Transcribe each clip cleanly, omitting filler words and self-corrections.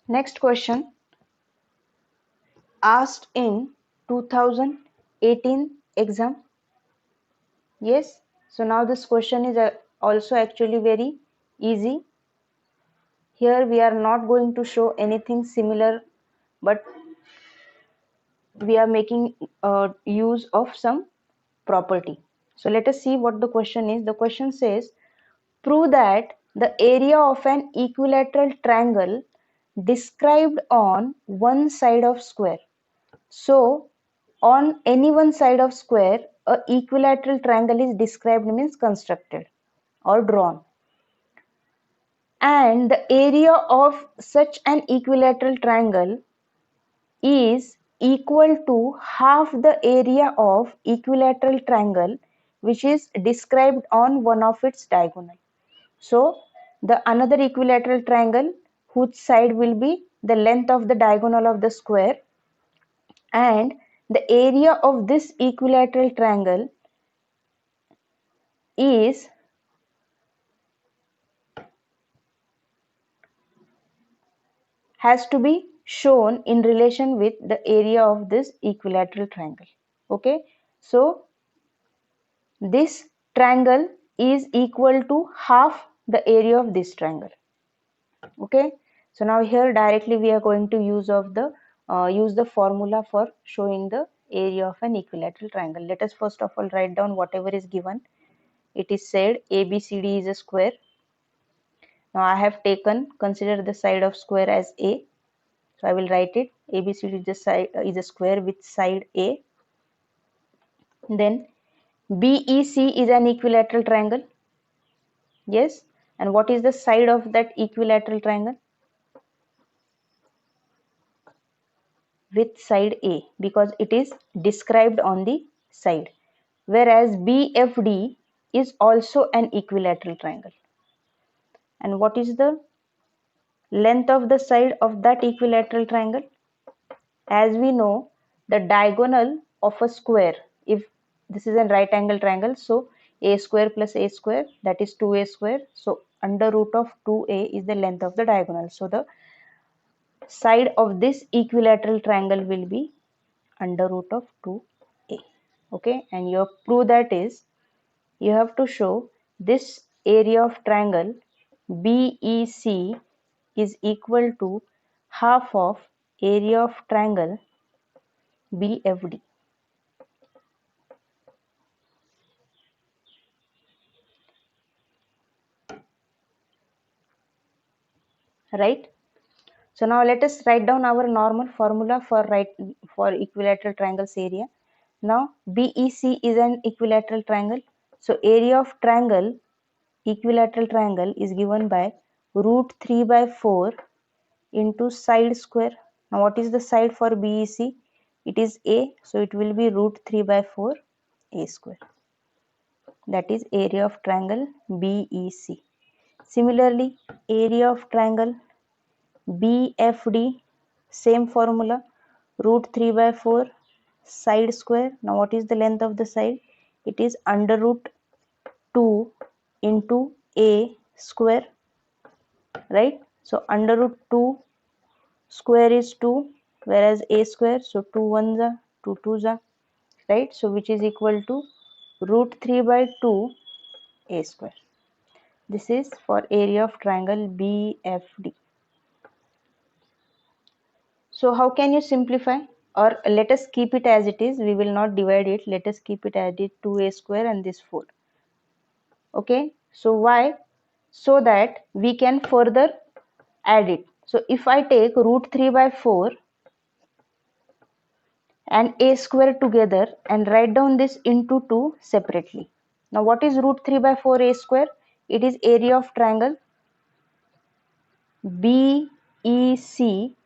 Next question asked in 2018 exam. Yes, so now this question is also actually very easy. Here we are not going to show anything similar, but we are making use of some property. So let us see what the question is. The question says, prove that the area of an equilateral triangle described on one side of square. So on any one side of square, a equilateral triangle is described, means constructed or drawn. And the area of such an equilateral triangle is equal to half the area of equilateral triangle which is described on one of its diagonal. So the another equilateral triangle whose side will be the length of the diagonal of the square, and the area of this equilateral triangle is has to be shown in relation with the area of this equilateral triangle. Okay, so this triangle is equal to half the area of this triangle. Okay, so now here directly we are going to use the formula for showing the area of an equilateral triangle. Let us first of all write down whatever is given. It is said ABCD is a square. Now I have consider the side of square as A. So I will write it. ABCD is a square with side A. Then BEC is an equilateral triangle. Yes. And what is the side of that equilateral triangle? With side A, because it is described on the side. Whereas BFD is also an equilateral triangle. And what is the length of the side of that equilateral triangle? As we know, the diagonal of a square, if this is a right angle triangle, so a square plus a square, that is 2a square. So under root of 2a is the length of the diagonal. So the side of this equilateral triangle will be under root of 2a. Okay, and your proof that is, you have to show this area of triangle BEC is equal to half of area of triangle BFD. Right? So now let us write down our normal formula for equilateral triangles area. Now BEC is an equilateral triangle. So area of triangle, equilateral triangle, is given by root 3 by 4 into side square. Now what is the side for BEC? It is A, so it will be root 3 by 4 A square. That is area of triangle BEC. Similarly, area of triangle BFD, same formula, root 3 by 4 side square. Now what is the length of the side? It is under root 2 into A square, right? So under root 2 square is 2, whereas A square, so 2 ones are 2 twos are, right? So which is equal to root 3 by 2 A square. This is for area of triangle BFD. So how can you simplify? Or let us keep it as it is. We will not divide it. Let us keep it as it 2a square and this 4. Okay. So why? So that we can further add it. So if I take root 3 by 4 and a square together and write down this into 2 separately. Now what is root 3 by 4 a square? It is area of triangle BEC,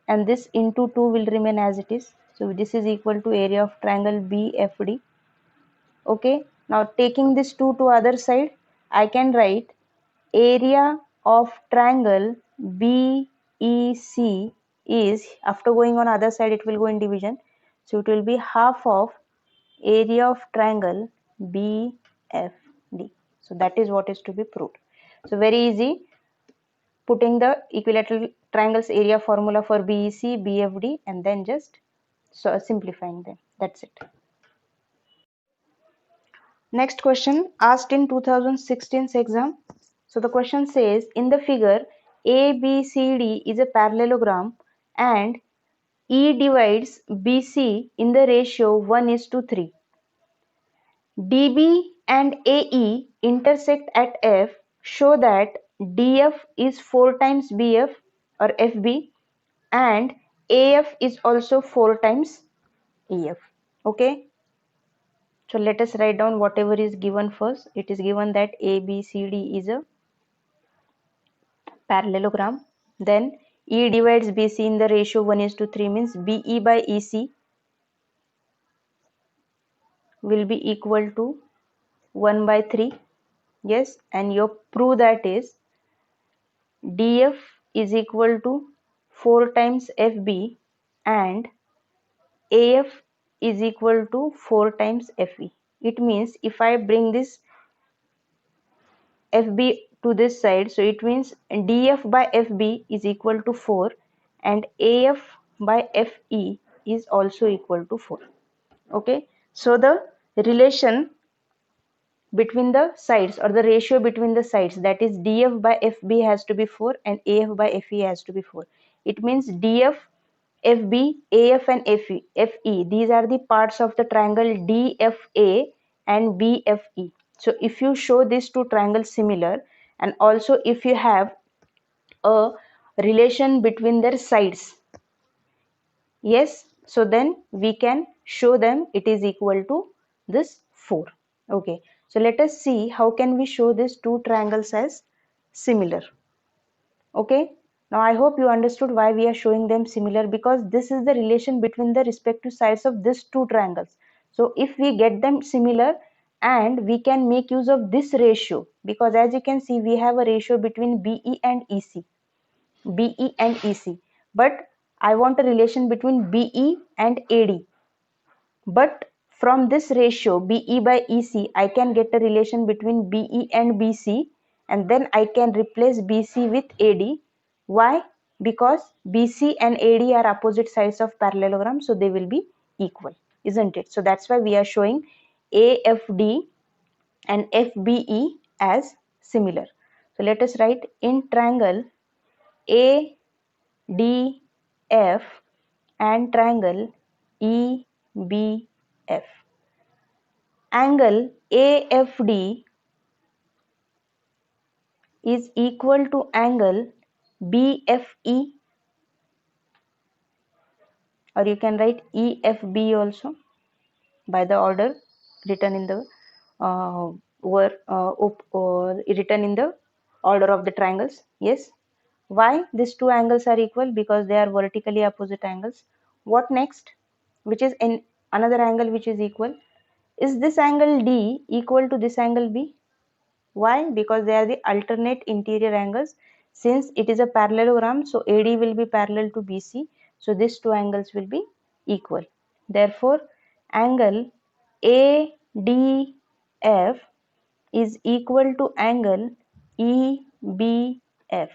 and this into 2 will remain as it is. So this is equal to area of triangle BFD. Okay, now taking this 2 to other side, I can write area of triangle BEC is, after going on other side it will go in division, so it will be half of area of triangle BFD. So that is what is to be proved. So very easy. putting the equilateral triangles area formula for BEC, BFD, and then just simplifying them. That's it. Next question asked in 2016's exam. So the question says, in the figure, ABCD is a parallelogram and E divides BC in the ratio 1:3. DB and AE intersect at F, show that DF is 4 times BF or FB and AF is also 4 times EF. Okay. So let us write down whatever is given first. It is given that ABCD is a parallelogram. Then E divides BC in the ratio 1:3 means BE by EC will be equal to 1/3. Yes, and you prove that is DF is equal to 4 times FB and AF is equal to 4 times FE. It means if I bring this FB to this side, so it means DF by FB is equal to 4 and AF by FE is also equal to 4. Okay, so the relation between the sides or the ratio between the sides, that is DF by FB has to be 4 and AF by FE has to be 4. It means DF, FB, AF and FE, these are the parts of the triangle DFA and BFE. So if you show these two triangles similar and also if you have a relation between their sides, yes, so then we can show them it is equal to this 4. Okay, so let us see how can we show these two triangles as similar. Okay, now I hope you understood why we are showing them similar, because this is the relation between the respective sides of these two triangles. So if we get them similar and we can make use of this ratio, because as you can see we have a ratio between BE and EC. BE and EC, but I want a relation between BE and AD. But from this ratio BE by EC, I can get a relation between BE and BC, and then I can replace BC with AD. Why? Because BC and AD are opposite sides of parallelogram, so they will be equal, isn't it? So that's why we are showing AFD and FBE as similar. So let us write in triangle ADF and triangle EBF. Angle AFD is equal to angle BFE, or you can write EFB also by the order written in the written in the order of the triangles. Yes. Why these two angles are equal? Because they are vertically opposite angles. What next? Which is in another angle which is equal? Is this angle D equal to this angle B? Why? Because they are the alternate interior angles. Since it is a parallelogram, so AD will be parallel to BC. So these two angles will be equal. Therefore, angle ADF is equal to angle EBF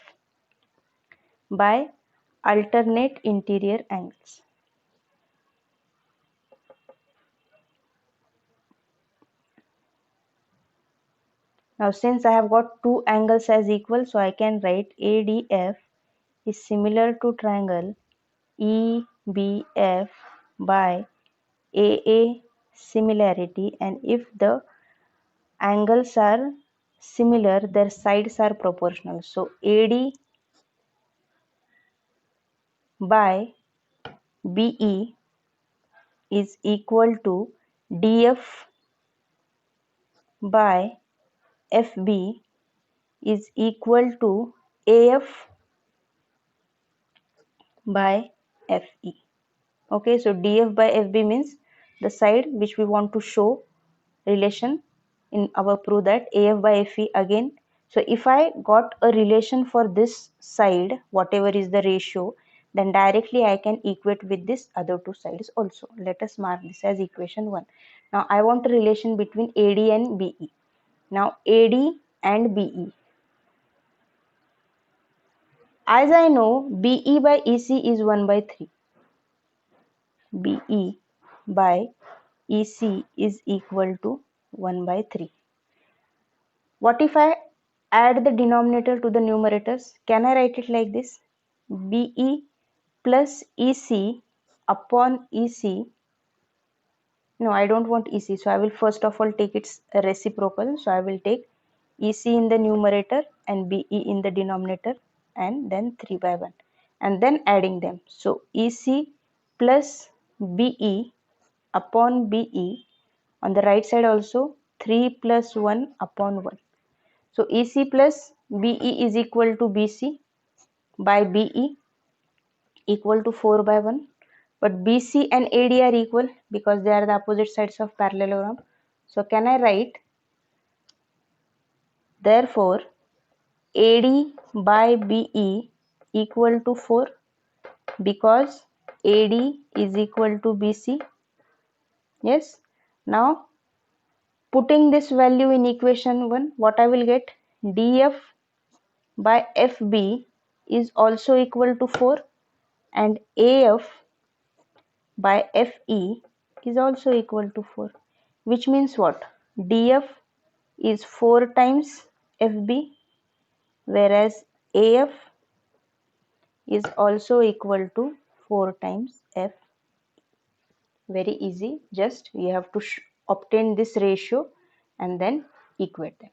by alternate interior angles. Now since I have got two angles as equal, so I can write ADF is similar to triangle EBF by AA similarity, and if the angles are similar, their sides are proportional. So AD by BE is equal to DF by FB is equal to AF by FE. Okay, so DF by FB means the side which we want to show relation in our proof, that AF by FE again. So if I got a relation for this side, whatever is the ratio, then directly I can equate with this other two sides also. Let us mark this as equation 1. Now I want a relation between AD and BE. Now AD and BE. As I know, BE by EC is 1 by 3. BE by EC is equal to 1 by 3. What if I add the denominator to the numerators? Can I write it like this? BE plus EC upon EC. No, I don't want EC. So I will first of all take its reciprocal. So I will take EC in the numerator and BE in the denominator, and then 3 by 1. And then adding them. So EC plus BE upon BE. On the right side also 3 plus 1 upon 1. So EC plus BE is equal to BC by BE equal to 4 by 1. But BC and AD are equal because they are the opposite sides of parallelogram. So can I write, therefore AD by BE equal to 4 because AD is equal to BC. Yes. Now putting this value in equation 1, what I will get? DF by FB is also equal to 4, and AF by FE is also equal to 4, which means what? DF is 4 times FB, whereas AF is also equal to 4 times F. Very easy, just we have to obtain this ratio and then equate them.